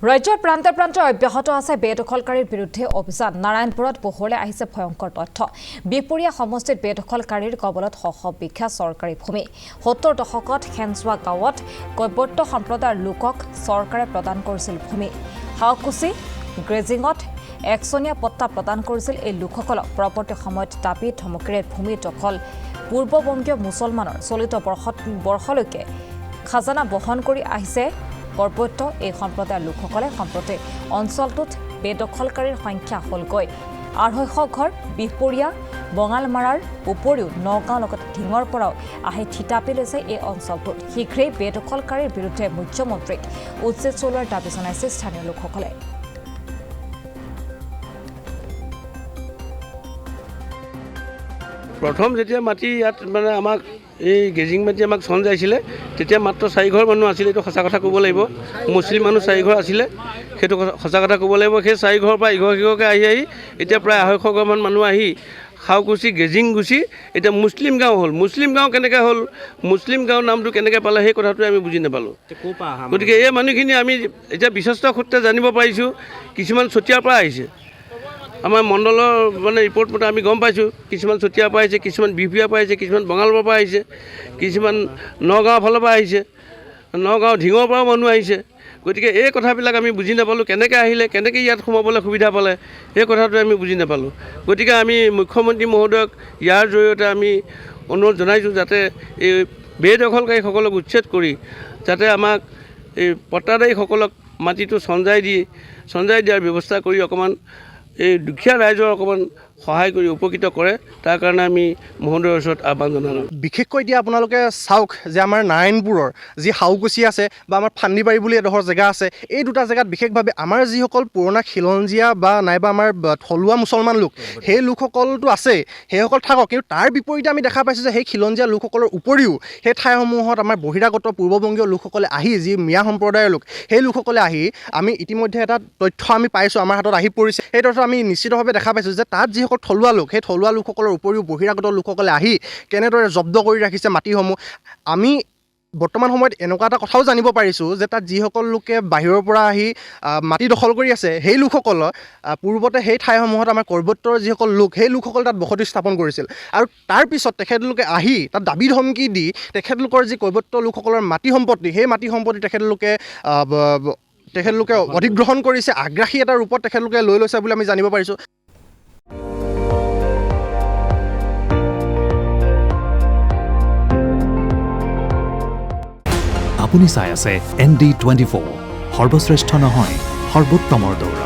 ৰাজ্যৰ প্ৰান্তে প্ৰান্তে অব্যাহত আছে বেদখলকাৰীৰ বিৰুদ্ধে অভিযান নাৰায়ণপুৰত পোহৰলৈ আহিছে ভয়ংকৰ তথ্য বিপৰীয়া সমষ্টিত বেদখলকাৰীৰ কবলত শ বিঘা চৰকাৰী ভূমি ৭০ দশকত খেনচোৱা গাঁৱত কৈবৰ্ত সম্প্ৰদায়ৰ লোকক চৰকাৰে প্ৰদান কৰিছিল ভূমি হাওকুচি গ্ৰেজিঙত একচনীয়া পট্টা প্ৰদান কৰিছিল এই লোকসকলক পৰৱৰ্তী সময়ত দাবী ধমকিৰে ভূমি দখল পূৰ্ববংগীয় মুছলমানৰ চলিত বৰ্ষলৈকে খাজানা বহন কৰি আহিছে পৰৱৰ্ত এই সম্প্ৰদায়ৰ লোকসকলে সম্প্ৰতি অঞ্চলটোত বেদখলকাৰীৰ সংখ্যা হ'লগৈ ২৫০ ঘৰ বিহপুৰীয়া বঙালমাৰাৰ উপৰিও নগাঁও লগতে ঢিঙৰ পৰাও আহি থিতাপি লৈছে এই অঞ্চলটোত শীঘ্ৰেই বেদখলকাৰীৰ বিৰুদ্ধে মুখ্যমন্ত্ৰীক উচ্ছেদ চলোৱাৰ দাবী জনাইছে স্থানীয় লোকসকলে প্ৰথম যেতিয়া মাটি ইয়াত মানে আমাক এই গেজিং মাটি আমাক চন যাইছিলে তেতিয়া মাত্ৰ 4 ঘৰ মানুহ আছিল এইটো সঁচা কথা ক'ব লাগিব মুছলিম মানুহ 4 ঘৰ আছিলে সেইটো সঁচা কথা ক'ব লাগিব সেই 4 ঘৰৰ পৰা ইঘৰকে আহি এতিয়া প্ৰায় 250 ঘৰমান মানুহ আহি হাওকুচি গেজিং গুচি এতিয়া মুছলিম গাঁও হ'ল মুছলিম গাঁও কেনেকৈ হ'ল মুছলিম গাঁও নামটো কেনেকৈ পালে সেই কথাটো আমি বুজি নাপালোঁ গতিকে এই মানুহখিনি আমি এতিয়া বিশ্বস্ত সূত্ৰে জানিব পাৰিছোঁ কিছুমান চতিয়াৰ পৰা আহিছে আমাৰ মণ্ডলৰ মানে ৰিপৰ্ট মতে আমি গম পাইছোঁ কিছুমান চতিয়াৰ পৰা আহিছে কিছুমান বিহপুৰীয়াৰ পৰা আহিছে কিছুমান বঙালমাৰৰ পৰা আহিছে কিছুমান নগাঁৱৰ ফালৰ পৰা আহিছে নগাঁও ঢিঙৰ পৰাও মানুহ আহিছে গতিকে এই কথাবিলাক আমি বুজি নাপালোঁ কেনেকৈ আহিলে কেনেকৈ ইয়াত সোমাবলৈ সুবিধা পালে সেই কথাটো আমি বুজি নাপালোঁ গতিকে আমি মুখ্যমন্ত্ৰী মহোদয়ক ইয়াৰ জৰিয়তে আমি অনুৰোধ জনাইছোঁ যাতে এই বেদখলকাৰীসকলক উচ্ছেদ কৰি যাতে আমাক এই পট্টাদাৰীসকলক মাটিটো চঞ্জাই দিয়াৰ ব্যৱস্থা কৰি অকণমান এই দুখীয়া ৰাইজৰ অকণমান সহায় কৰি উপকৃত কৰে তাৰ কাৰণে আমি মহোদয়ৰ ওচৰত আহ্বান জনালোঁ বিশেষকৈ এতিয়া আপোনালোকে চাওক যে আমাৰ নাৰায়ণপুৰৰ যি হাওকুচি আছে বা আমাৰ ফান্দিবাৰী বুলি এডোখৰ জেগা আছে এই দুটা জেগাত বিশেষভাৱে আমাৰ যিসকল পুৰণা খিলঞ্জীয়া বা নাইবা আমাৰ থলুৱা মুছলমান লোক সেই লোকসকলতো আছে সেইসকল থাকক কিন্তু তাৰ বিপৰীতে আমি দেখা পাইছোঁ যে সেই খিলঞ্জীয়া লোকসকলৰ উপৰিও সেই ঠাইসমূহত আমাৰ বহিৰাগত পূৰ্ববংগীয় লোকসকলে আহি যি মিয়া সম্প্ৰদায়ৰ লোক সেই লোকসকলে আহি আমি ইতিমধ্যে এটা তথ্য আমি পাইছোঁ আমাৰ হাতত আহি পৰিছে সেই তথ্য আমি নিশ্চিতভাৱে দেখা পাইছোঁ যে তাত যিসকল থলুৱা লোক সেই থলুৱা লোকসকলৰ উপৰিও বহিৰাগত লোকসকলে আহি কেনেদৰে জব্দ কৰি ৰাখিছে মাটিসমূহ আমি বৰ্তমান সময়ত এনেকুৱা এটা কথাও জানিব পাৰিছোঁ যে তাত যিসকল লোকে বাহিৰৰ পৰা আহি মাটি দখল কৰি আছে সেই লোকসকলৰ পূৰ্বতে সেই ঠাইসমূহত আমাৰ কৈবৰ্তৰ যিসকল লোক সেই লোকসকল তাত বসতি স্থাপন কৰিছিল আৰু তাৰপিছত তেখেতলোকে আহি তাত দাবী ধমকি দি তেখেতলোকৰ যি কৈবৰ্ত লোকসকলৰ মাটি সম্পত্তি সেই মাটি সম্পত্তি তেখেতলোকে অধিগ্ৰহণ কৰিছে আগ্ৰাসী এটা ৰূপত তেখেতলোকে লৈ লৈছে বুলি আমি জানিব পাৰিছোঁ আপুনি চাই আছে ND24 সৰ্বশ্ৰেষ্ঠ নহয় সৰ্বোত্তমৰ দৌৰ